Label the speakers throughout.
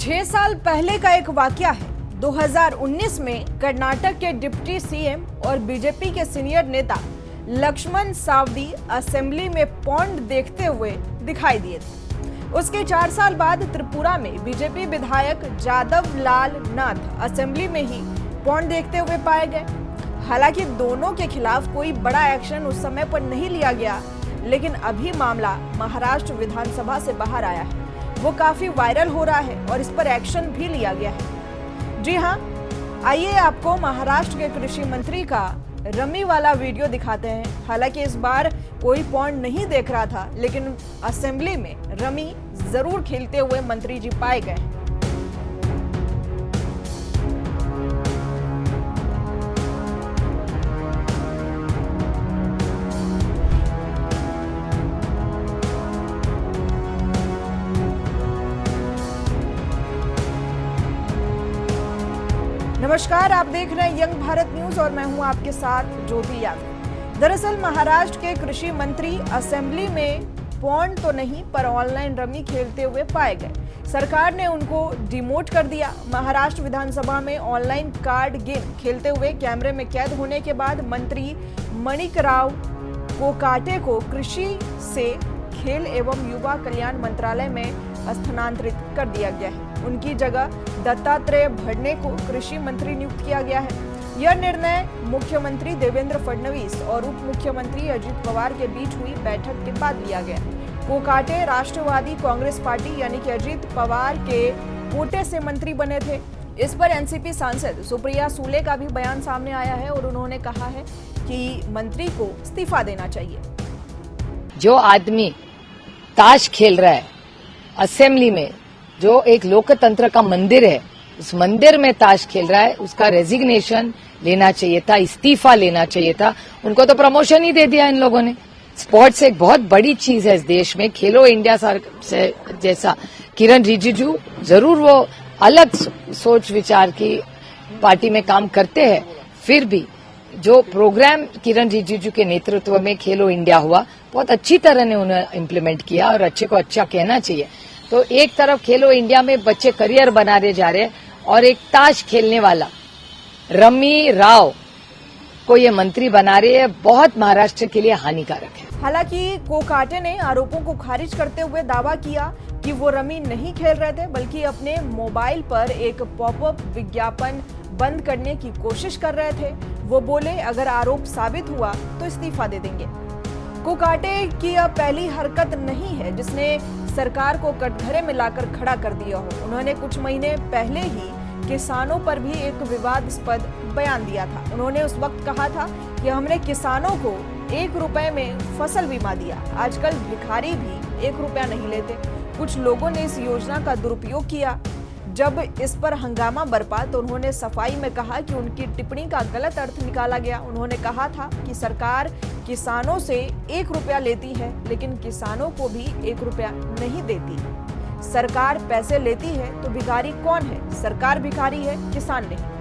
Speaker 1: 6 साल पहले का एक वाकया है। 2019 में कर्नाटक के डिप्टी सीएम और बीजेपी के सीनियर नेता लक्ष्मण सावदी असेंबली में पौंड देखते हुए दिखाई दिए थे। उसके 4 साल बाद त्रिपुरा में बीजेपी विधायक जादव लाल नाथ असेंबली में ही पौंड देखते हुए पाए गए। हालांकि दोनों के खिलाफ कोई बड़ा एक्शन उस समय पर नहीं लिया गया, लेकिन अभी मामला महाराष्ट्र विधानसभा से बाहर आया है। वो काफी वायरल हो रहा है और इस पर एक्शन भी लिया गया है। जी हाँ, आइए आपको महाराष्ट्र के कृषि मंत्री का रमी वाला वीडियो दिखाते हैं। हालांकि इस बार कोई पौंड नहीं देख रहा था, लेकिन असेंबली में रमी जरूर खेलते हुए मंत्री जी पाए गए। नमस्कार, आप देख रहे हैं यंग भारत न्यूज और मैं हूं आपके साथ ज्योति यादव। दरअसल महाराष्ट्र के कृषि मंत्री असेंबली में पौंड तो नहीं पर ऑनलाइन रमी खेलते हुए पाए गए। सरकार ने उनको डिमोट कर दिया। महाराष्ट्र विधानसभा में ऑनलाइन कार्ड गेम खेलते हुए कैमरे में कैद होने के बाद मंत्री माणिकराव कोकाटे को कृषि से खेल एवं युवा कल्याण मंत्रालय में स्थानांतरित कर दिया गया है। उनकी जगह दत्तात्रेय भरणे को कृषि मंत्री नियुक्त किया गया है। यह निर्णय मुख्यमंत्री देवेंद्र फडणवीस और उप मुख्यमंत्री अजित पवार के बीच हुई बैठक के बाद लिया गया। कोकाटे राष्ट्रवादी कांग्रेस पार्टी यानी कि अजित पवार के कोटे से मंत्री बने थे। इस पर एनसीपी सांसद सुप्रिया सुले का भी बयान सामने आया है और उन्होंने कहा है कि मंत्री को इस्तीफा देना चाहिए।
Speaker 2: जो आदमी ताश खेल रहा है असेंबली में, जो एक लोकतंत्र का मंदिर है, उस मंदिर में ताश खेल रहा है, उसका रेजिग्नेशन लेना चाहिए था, इस्तीफा लेना चाहिए था। उनको तो प्रमोशन ही दे दिया इन लोगों ने। स्पोर्ट्स एक बहुत बड़ी चीज है इस देश में। खेलो इंडिया से जैसा किरण रिजिजू जरूर वो अलग सोच विचार की पार्टी में काम करते हैं, फिर भी जो प्रोग्राम किरण रिजिजू के नेतृत्व में खेलो इंडिया हुआ, बहुत अच्छी तरह ने उन्हें इम्प्लीमेंट किया और अच्छे को अच्छा कहना चाहिए। तो एक तरफ खेलो इंडिया में बच्चे करियर बनाने जा रहे हैं और एक ताश खेलने वाला रमी राव को ये मंत्री बना रहे हैं, बहुत महाराष्ट्र के लिए हानिकारक है।
Speaker 1: हालांकि कोकाटे ने आरोपों को खारिज करते हुए दावा किया कि वो रमी नहीं खेल रहे थे, बल्कि अपने मोबाइल पर एक पॉपअप विज्ञापन बंद करने की कोशिश कर रहे थे। वो बोले, अगर आरोप साबित हुआ तो इस्तीफा दे देंगे। कोकाटे की यह पहली हरकत नहीं है जिसने सरकार को कटघरे में लाकर खड़ा कर दिया हो। उन्होंने कुछ महीने पहले ही किसानों पर भी एक विवादास्पद बयान दिया था। उन्होंने उस वक्त कहा था कि हमने किसानों को 1 रुपए में फसल बीमा दिया। आजकल भिखारी भी 1 रुपया नहीं लेते। कुछ लोगों ने इस योजना का दुरुपयोग किया। जब इस पर हंगामा बरपा तो उन्होंने सफाई में कहा कि उनकी टिप्पणी का गलत अर्थ निकाला गया। उन्होंने कहा था कि सरकार किसानों से 1 रुपया लेती है, लेकिन किसानों को भी 1 रुपया नहीं देती। सरकार पैसे लेती है तो भिखारी कौन है? सरकार भिखारी है, किसान नहीं।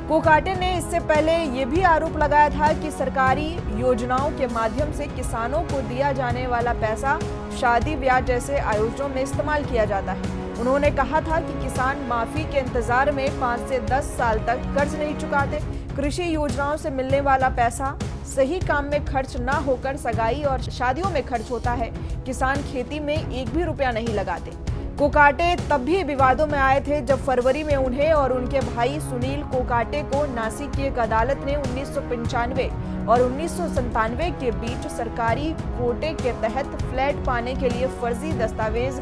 Speaker 1: कोकाटे ने इससे पहले ये भी आरोप लगाया था कि सरकारी योजनाओं के माध्यम से किसानों को दिया जाने वाला पैसा शादी ब्याह जैसे आयोजनों में इस्तेमाल किया जाता है। उन्होंने कहा था कि किसान माफी के इंतजार में 5 से 10 साल तक कर्ज नहीं चुकाते। कृषि योजनाओं से मिलने वाला पैसा सही काम में खर्च ना होकर सगाई और शादियों में खर्च होता है। किसान खेती में 1 भी रुपया नहीं लगाते। कोकाटे तब भी विवादों में आए थे जब फरवरी में उन्हें और उनके भाई सुनील कोकाटे को नासिक की एक अदालत ने 1995 और 1997 के बीच सरकारी कोटे के तहत फ्लैट पाने के लिए फर्जी दस्तावेज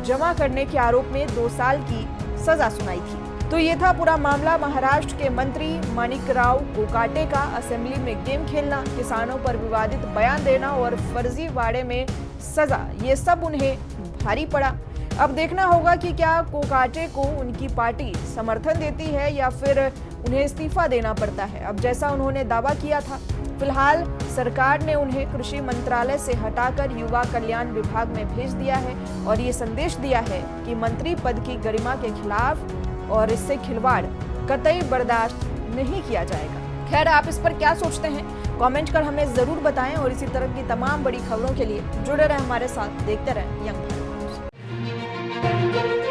Speaker 1: जमा करने के आरोप में 2 साल की सजा सुनाई थी। तो ये था पूरा मामला। महाराष्ट्र के मंत्री माणिकराव कोकाटे का असेंबली में गेम खेलना, किसानों पर विवादित बयान देना और फर्जी वाड़े में सजा, ये सब उन्हें भारी पड़ा। अब देखना होगा कि क्या कोकाटे को उनकी पार्टी समर्थन देती है या फिर उन्हें इस्तीफा देना पड़ता है। अब जैसा उन्होंने दावा किया था, फिलहाल सरकार ने उन्हें कृषि मंत्रालय से हटाकर युवा कल्याण विभाग में भेज दिया है और ये संदेश दिया है कि मंत्री पद की गरिमा के खिलाफ और इससे खिलवाड़ कतई बर्दाश्त नहीं किया जाएगा। खैर, आप इस पर क्या सोचते हैं? कमेंट कर हमें जरूर बताएं और इसी तरह की तमाम बड़ी खबरों के लिए जुड़े रहें हमारे साथ। देखते रहें यंग भारत न्यूज।